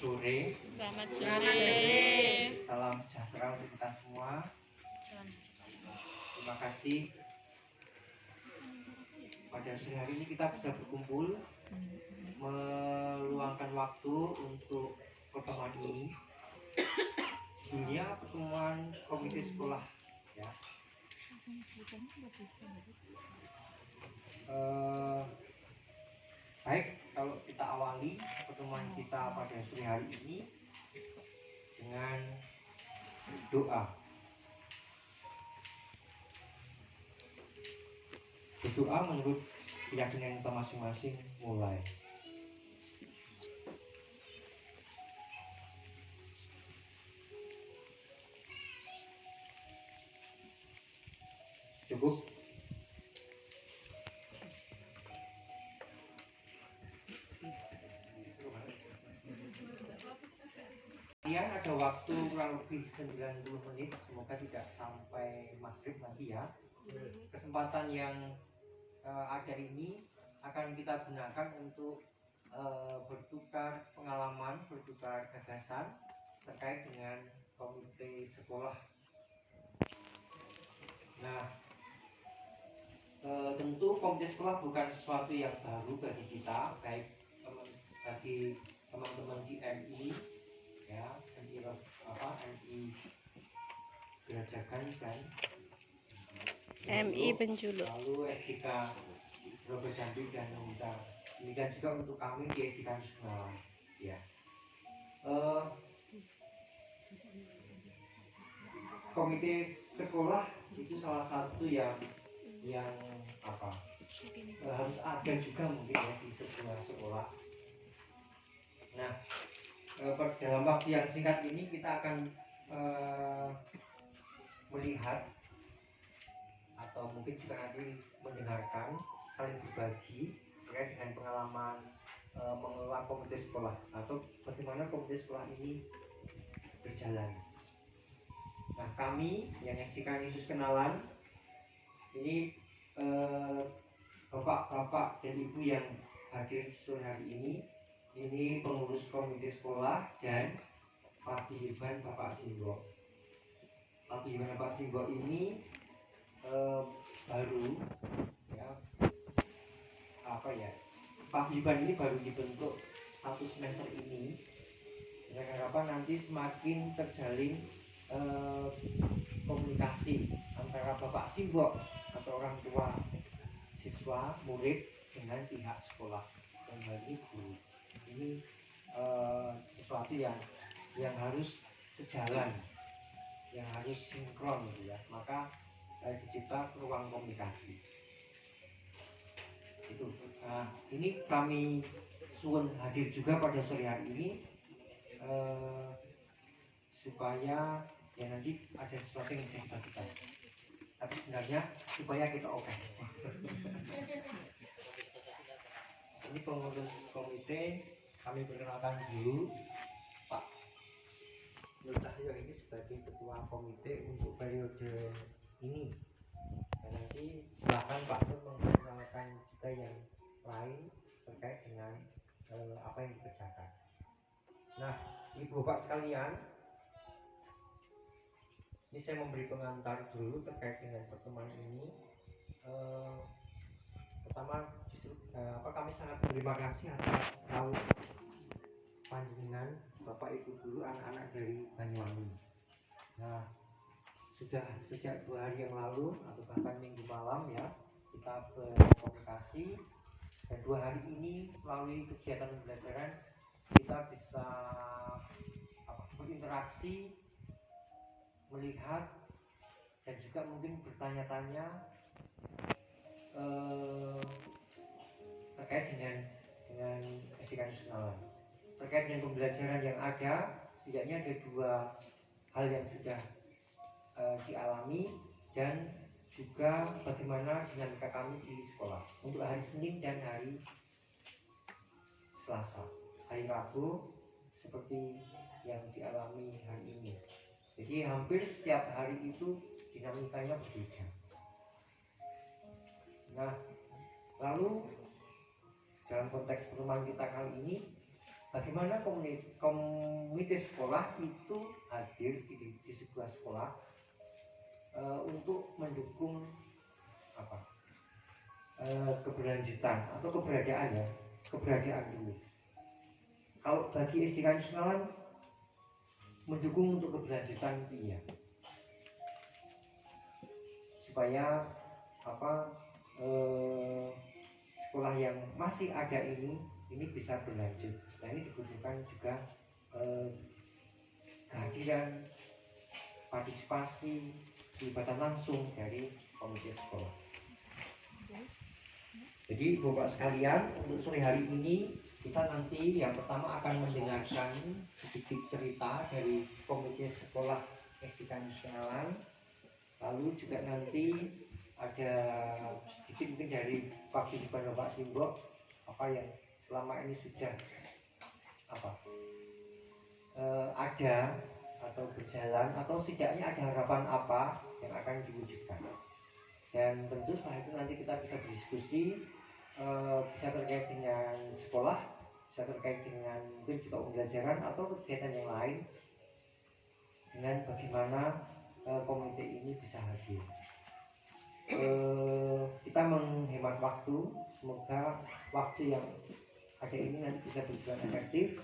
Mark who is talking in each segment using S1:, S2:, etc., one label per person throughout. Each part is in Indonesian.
S1: Sore.
S2: Selamat sore.
S1: Salam sejahtera untuk kita semua. Terima kasih pada sore hari ini kita bisa berkumpul, meluangkan waktu untuk pertemuan ini. Judulnya pertemuan komite sekolah, ya. Baik, kalau kita awali pertemuan kita pada sore hari ini dengan doa. Berdoa menurut keyakinan kita masing-masing mulai. Cukup. Kalian ada waktu kurang lebih 90 menit, semoga tidak sampai maghrib nanti ya. Kesempatan yang ada ini akan kita gunakan untuk bertukar pengalaman, bertukar gagasan terkait dengan komite sekolah. Nah, tentu komite sekolah bukan sesuatu yang baru bagi kita, baik bagi teman-teman di MI, ya, MI Gerajakan dan
S3: MI Penjuluk,
S1: lalu SJK Robert Jambi dan Uncar. Demikian juga untuk kami di SJK Nusantara, ya. Komite sekolah itu salah satu yang harus ada juga mungkin ya di sebuah sekolah. Nah, dalam waktu yang singkat ini kita akan melihat atau mungkin juga nanti mendengarkan, saling berbagi terkait dengan pengalaman mengelola komite sekolah atau bagaimana komite sekolah ini berjalan. Nah, kami yang SJK Yesus Kenalan ini bapak-bapak dan ibu yang hadir sore hari ini pengurus komite sekolah dan paguyuban Bapak Simbok. Paguyuban Bapak Simbok ini baru, ya, paguyuban ini baru dibentuk 1 semester ini. Dengan harapan nanti semakin terjalin komunikasi antara Bapak Simbok atau orang tua siswa, murid dengan pihak sekolah dan bagi guru. Ini sesuatu yang harus sejalan, yang harus sinkron, gitu ya. Maka dicipta ruang komunikasi. Itu. Nah, ini kami suwun hadir juga pada sore hari ini supaya ya nanti ada sesuatu yang bisa kita bagikan. Tapi sebenarnya supaya kita oke. Ini pengurus komite, kami perkenalkan dulu Pak Nur Cahyo ini sebagai ketua komite untuk periode ini. Dan nanti silakan Pak Nur memperkenalkan juga yang lain terkait dengan apa yang dikerjakan. Nah, Ibu Bapak sekalian, ini saya memberi pengantar dulu terkait dengan pertemuan ini. Pertama, justru kami sangat berterima kasih atas rawuh panjenengan Bapak Ibu guru anak-anak dari Banyuwangi. Nah, sudah sejak 2 hari yang lalu atau bahkan minggu malam ya kita berkomunikasi, dan 2 hari ini melalui kegiatan pembelajaran kita bisa berinteraksi, melihat dan juga mungkin bertanya-tanya terkait dengan SJK Nusantara, terkait dengan pembelajaran yang ada. Setidaknya ada 2 hal yang sudah dialami dan juga bagaimana dinamika kami di sekolah untuk hari Senin dan hari Selasa. Hari Rabu seperti yang dialami hari ini. Jadi hampir setiap hari itu dinamikanya berbeda. Nah, lalu dalam konteks pertemuan kita kali ini, bagaimana komite sekolah itu hadir di sebuah sekolah untuk mendukung keberlanjutan atau keberadaan dulu. Kalau bagi SD Kanisunalan, mendukung untuk keberlanjutan iya, supaya sekolah yang masih ada ini bisa berlanjut. Nah, ini dibutuhkan juga kehadiran, partisipasi, pelibatan langsung dari komite sekolah. Jadi Bapak sekalian, untuk sore hari ini kita nanti yang pertama akan mendengarkan sedikit cerita dari komite sekolah SD Kanisunalan. Lalu juga nanti ada sedikit mungkin dari kewajiban Bapak Simbok, apa yang selama ini sudah ada atau berjalan, atau setidaknya ada harapan apa yang akan diwujudkan. Dan tentu setelah itu nanti kita bisa berdiskusi, bisa terkait dengan sekolah, bisa terkait dengan mungkin juga pembelajaran atau kegiatan yang lain, dengan bagaimana komite ini bisa hadir. Kita menghemat waktu, semoga waktu yang ada ini nanti bisa berjalan efektif,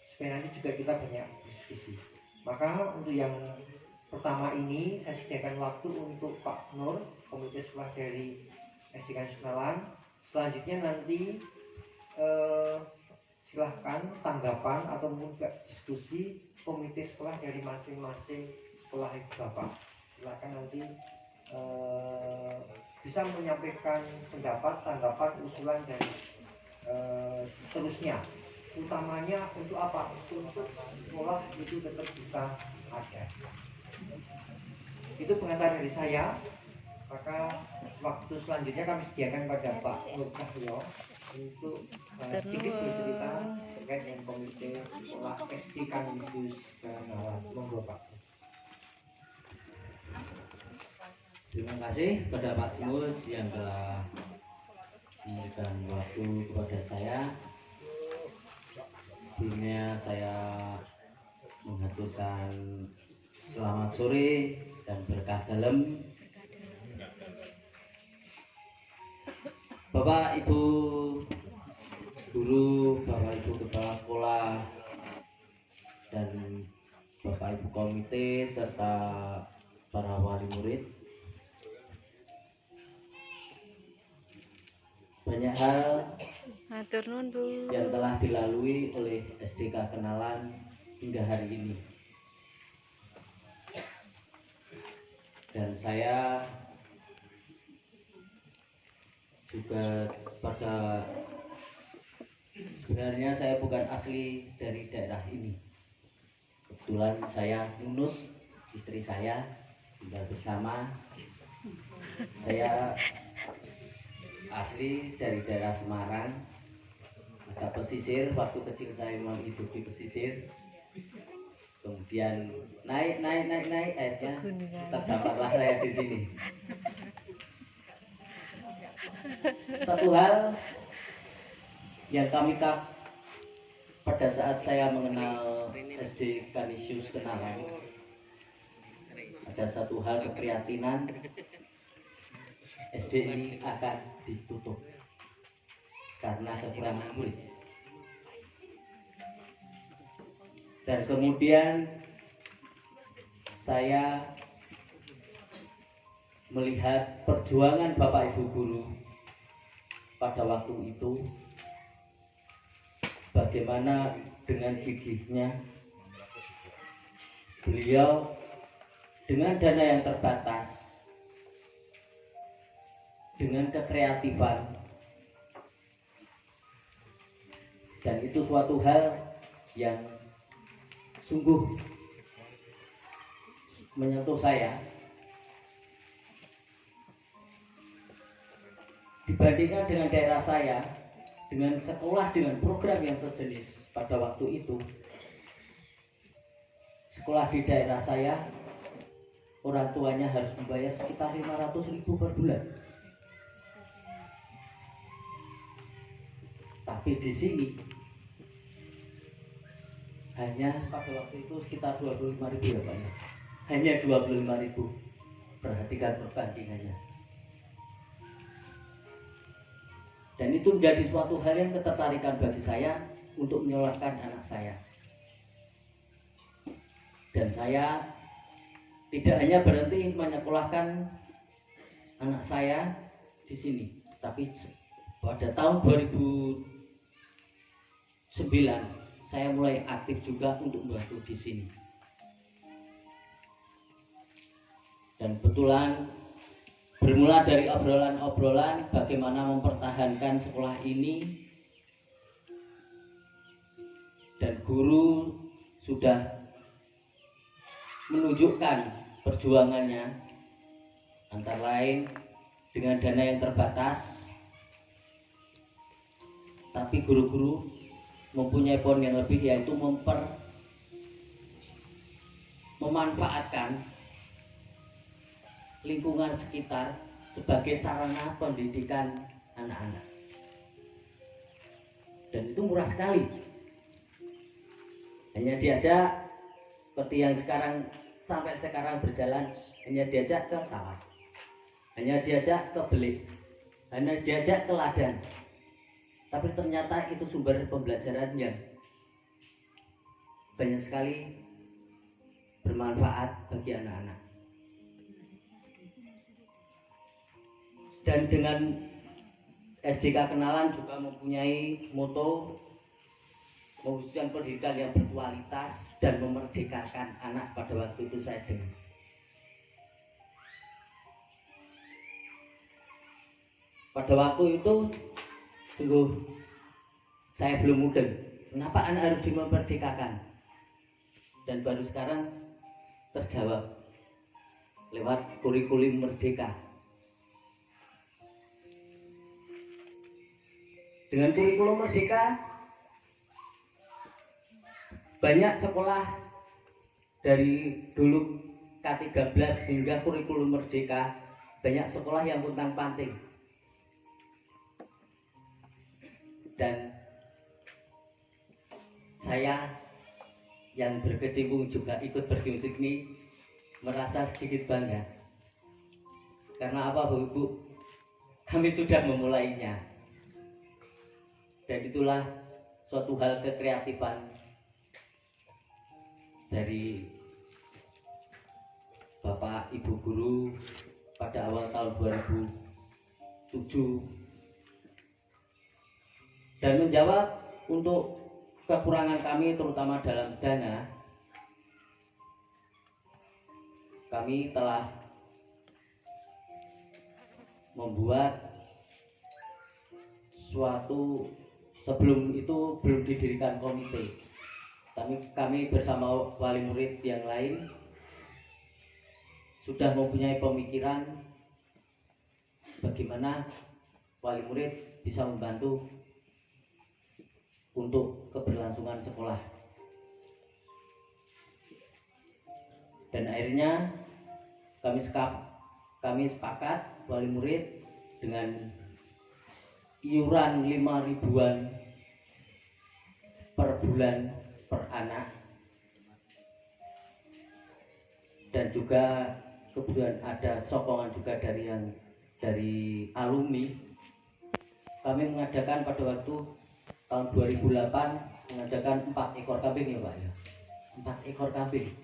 S1: supaya nanti juga kita banyak diskusi. Maka untuk yang pertama ini saya sediakan waktu untuk Pak Nur, komite sekolah dari SD Kanisunalan. Selanjutnya nanti silahkan tanggapan atau mungkin diskusi komite sekolah dari masing-masing sekolah ibu bapak. Silahkan nanti bisa menyampaikan pendapat, tanggapan, usulan, dan seterusnya. Utamanya untuk apa? Untuk sekolah itu tetap bisa ada. Itu pengantar dari saya. Maka waktu selanjutnya kami sediakan pada Pak Nur Cahyo untuk sedikit bercerita terkait dengan komite sekolah SD Kanisius Kanisunalan. Monggo Pak.
S2: Terima kasih kepada Pak Simus yang telah memberikan waktu kepada saya. Sebelumnya saya mengaturkan selamat sore dan berkah dalam. Bapak Ibu guru, Bapak Ibu kepala sekolah, dan Bapak Ibu komite serta para wali murid. Banyak hal yang telah dilalui oleh SDK Kenalan hingga hari ini, dan saya juga sebenarnya saya bukan asli dari daerah ini. Kebetulan saya nunut, istri saya tinggal bersama. Saya asli dari daerah Semarang, agak pesisir. Waktu kecil saya memang hidup di pesisir. Kemudian naik, akhirnya terdamparlah saya di sini. Satu hal yang kami pada saat saya mengenal SD Kanisius Kenalan, ada satu hal keprihatinan, SD ini akan ditutup karena kekurangan murid. Dan kemudian saya melihat perjuangan Bapak Ibu guru pada waktu itu, bagaimana dengan gigihnya beliau dengan dana yang terbatas, dengan kekreatifan, dan itu suatu hal yang sungguh menyentuh saya. Dibandingkan dengan daerah saya, dengan sekolah dengan program yang sejenis pada waktu itu. Sekolah di daerah saya, orang tuanya harus membayar sekitar 500.000 per bulan. Tapi di sini hanya pada waktu itu sekitar 25.000 ya Pak ya. Hanya 25.000. Perhatikan perbandingannya. Dan itu menjadi suatu hal yang ketertarikan bagi saya untuk menyekolahkan anak saya. Dan saya tidak hanya berhenti menyekolahkan anak saya di sini, tapi pada tahun 2009 saya mulai aktif juga untuk membantu di sini. Dan kebetulan bermula dari obrolan-obrolan bagaimana mempertahankan sekolah ini, dan guru sudah menunjukkan perjuangannya, antara lain dengan dana yang terbatas, tapi guru-guru mempunyai poin yang lebih, yaitu memanfaatkan lingkungan sekitar sebagai sarana pendidikan anak-anak. Dan itu murah sekali. Hanya diajak seperti yang sampai sekarang berjalan, hanya diajak ke sawah, hanya diajak ke belik, hanya diajak ke ladang. Tapi ternyata itu sumber pembelajaran yang banyak sekali bermanfaat bagi anak-anak. Dan dengan SDK Kenalan juga mempunyai moto mewujudkan pendidikan yang berkualitas dan memerdekakan anak. Pada waktu itu saya dengar. Pada waktu itu sungguh saya belum mudeng. Kenapa anak harus dimerdekakan? Dan baru sekarang terjawab lewat kurikulum merdeka. Dengan kurikulum merdeka, banyak sekolah dari dulu K13 hingga kurikulum merdeka, banyak sekolah yang puntang-panting. Dan saya yang berkecimpung juga ikut berkecimpung ini merasa sedikit bangga. Karena apa, Bu Ibu? Kami sudah memulainya. Dan itulah suatu hal kekreatifan dari Bapak Ibu Guru pada awal tahun 2007, dan menjawab untuk kekurangan kami terutama dalam dana. Kami telah membuat suatu, sebelum itu belum didirikan komite, tapi kami bersama wali murid yang lain sudah mempunyai pemikiran bagaimana wali murid bisa membantu untuk keberlangsungan sekolah. Dan akhirnya kami sepakat wali murid dengan iuran 5.000-an per bulan per anak, dan juga kemudian ada sokongan juga dari alumni. Kami mengadakan pada waktu tahun 2008 mengadakan 4 ekor kambing ya Pak ya, 4 ekor kambing,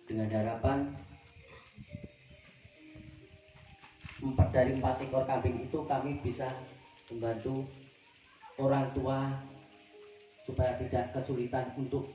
S2: dengan harapan dari 4 ekor kambing itu kami bisa membantu orang tua supaya tidak kesulitan untuk